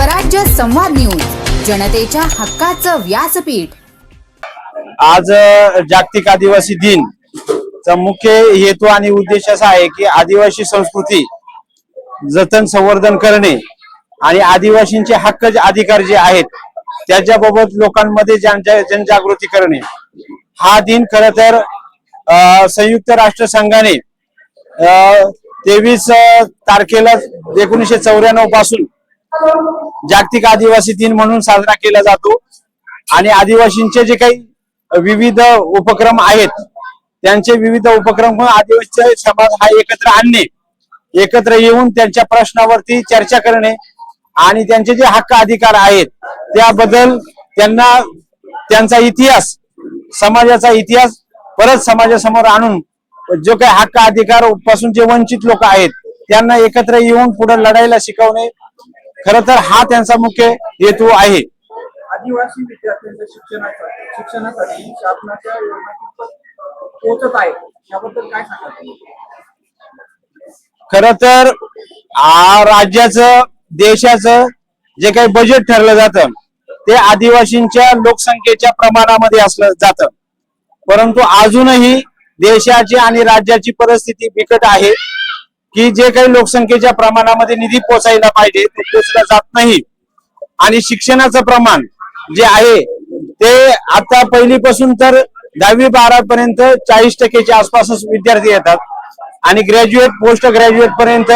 स्वराज्य संवाद न्यूज, जनतेच्या हक्काचं व्यासपीठ। आज जागतिक आदिवासी दिन चा मुख्य हेतू आणि उद्देश असा आहे की आदिवासी संस्कृती जतन संवर्धन करणे आणि आदिवासींचे हक्क अधिकार जे आहेत त्याच्याबाबत लोकांमध्ये जनजागृती करणे। हा दिन खरं तर संयुक्त राष्ट्र संघाने 23 तारखेला 1994 पासून जागतिक आदिवासी दिन म्हणून साजरा केला जातो आणि आदिवासींचे जे काही विविध उपक्रम आहेत त्यांचे विविध उपक्रम आदिवासी समाज हा एकत्र आणणे, एकत्र येऊन त्यांच्या प्रश्नावरती चर्चा करणे आणि त्यांचे जे हक्क अधिकार आहेत त्याबद्दल त्यांना त्यांचा इतिहास, समाजाचा इतिहास परत समाजासमोर आणून जो काही हक्क अधिकार पासून जे वंचित लोक आहेत त्यांना एकत्र येऊन पुढे लढायला शिकवणे, खरं तर हा त्यांचा मुख्य हेतू आहे। आदिवासी विद्यार्थ्यांच्या शिक्षणासाठी शासनाच्या योजना पोहोचत आहे याबद्दल काय सांगाल? खरं तर राज्याचं देशाचं जे काही बजेट ठरलं जातं ते आदिवासींच्या लोकसंख्येच्या प्रमाणामध्ये असलं जातं, परंतु अजूनही देशाची आणि राज्याची परिस्थिती बिकट आहे की जे काही लोकसंख्येच्या प्रमाणामध्ये निधी पोचायला पाहिजे तो पोचला जात नाही। आणि शिक्षणाचं प्रमाण जे आहे ते आता पहिलीपासून तर 10वी-12वी पर्यंत 40% आसपासच विद्यार्थी येतात आणि ग्रॅज्युएट पोस्ट ग्रॅज्युएट पर्यंत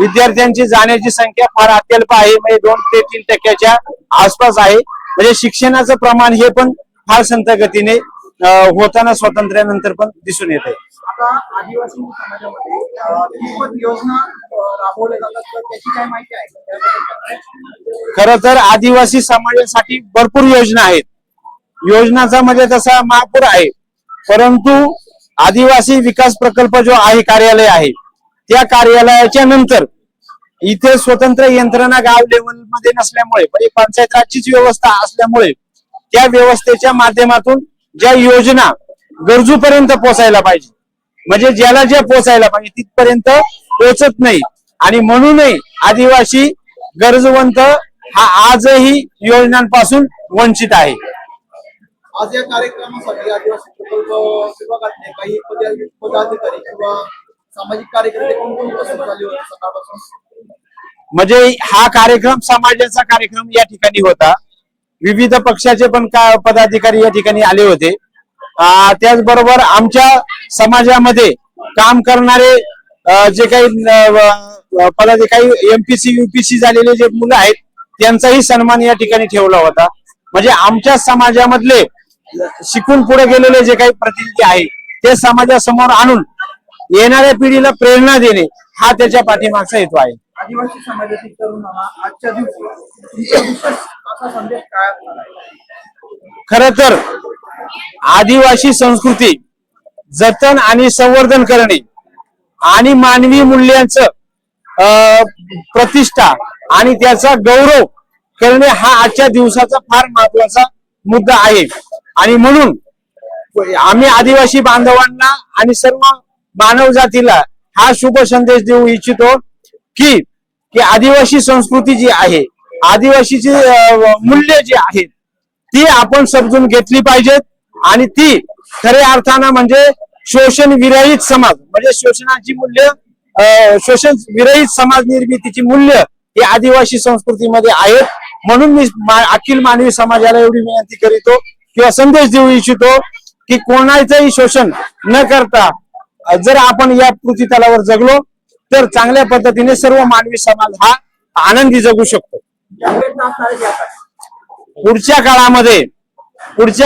विद्यार्थ्यांची जाण्याची संख्या फार अत्यल्प आहे, म्हणजे 2 ते 3% आसपास आहे। म्हणजे शिक्षणाचं प्रमाण हे पण फार संथ गतीने होताना स्वातंत्र्यानंतर पण दिसून येते। आता आदिवासी समाजामध्ये योजना राबवल्या जातात तर त्याची काय माहिती आहे? खरं तर आदिवासी समाजासाठी भरपूर योजना आहेत, योजनाचा म्हणजे तसा महापूर आहे, परंतु आदिवासी विकास प्रकल्प जो आहे कार्यालय आहे त्या कार्यालयाच्या नंतर इथे स्वतंत्र यंत्रणा गाव लेवल मध्ये नसल्यामुळे म्हणजे पंचायत राजचीच व्यवस्था असल्यामुळे त्या व्यवस्थेच्या माध्यमातून ज्या योजना गरजूपर्यंत पोहोचायला पाहिजे म्हणजे ज्याला ज्या पोहोचायला पाहिजे तिथपर्यंत पोहोचत नाही आणि म्हणूनही आदिवासी गरजवंत हा आजही योजनांपासून वंचित आहे। आज या कार्यक्रमासाठी आदिवासी प्रकल्प विभागातले काही पदाधिकारी किंवा सामाजिक कार्यकर्ते कोण उपस्थित झाले होते सकाळपासून? म्हणजे हा कार्यक्रम समाजाचा कार्यक्रम या ठिकाणी होता, विविध पक्षाचे पण पदाधिकारी या ठिकाणी आले होते। त्याचबरोबर आमच्या समाजामध्ये काम करणारे जे काही पदाधिकारी एमपीसी यूपीसी झालेले जे मुलं आहेत त्यांचाही सन्मान या ठिकाणी ठेवला होता। म्हणजे आमच्या समाजामधले शिकून पुढे गेलेले जे काही प्रतिनिधी आहे ते समाजासमोर आणून येणाऱ्या पिढीला प्रेरणा देणे हा त्याच्या पाठीमागचा हेतू आहे। आदिवासी समाजातील तरुणांना आजच्या दिवशी असा संदेश काय असणार आहे? खरं तर आदिवासी संस्कृती जतन आणि संवर्धन करणे आणि मानवी मूल्यांचं प्रतिष्ठा आणि त्याचा गौरव करणे हा आजच्या दिवसाचा फार महत्वाचा मुद्दा आहे। आणि म्हणून आम्ही आदिवासी बांधवांना आणि सर्व मानव जातीला हा शुभ संदेश देऊ इच्छितो की आदिवासी संस्कृती जी आहे, आदिवासीची मूल्य जी आहेत ती आपण समजून घेतली पाहिजेत आणि ती खऱ्या अर्थानं म्हणजे शोषण विरहित समाज म्हणजे शोषणाची मूल्य शोषण विरहित समाज निर्मितीची मूल्य ही आदिवासी संस्कृतीमध्ये आहेत। म्हणून मी अखिल मानवी समाजाला एवढी विनंती करीतो किंवा संदेश देऊ इच्छितो की कोणाचंही शोषण न करता जर आपण या पृथ्वीतलावर जगलो तर चांगल्या पद्धतीने सर्व मानवी समाज हा आनंदी जगू शकतो। पुढच्या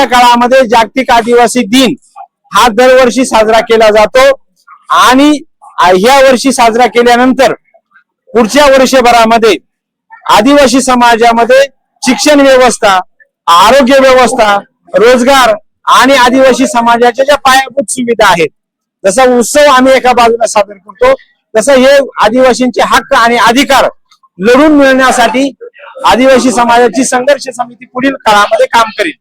काळामध्ये जागतिक आदिवासी दिन हा दरवर्षी साजरा केला जातो आणि ह्या वर्षी साजरा केल्यानंतर पुढच्या वर्षभरामध्ये आदिवासी समाजामध्ये शिक्षण व्यवस्था, आरोग्य व्यवस्था, रोजगार आणि आदिवासी समाजाच्या ज्या पायाभूत सुविधा आहेत जसा उत्सव आम्ही एका बाजूला सादर करतो तसं हे आदिवासींचे हक्क आणि अधिकार लढून मिळण्यासाठी आदिवासी समाजाची संघर्ष समिती पुढील काळामध्ये काम करेल।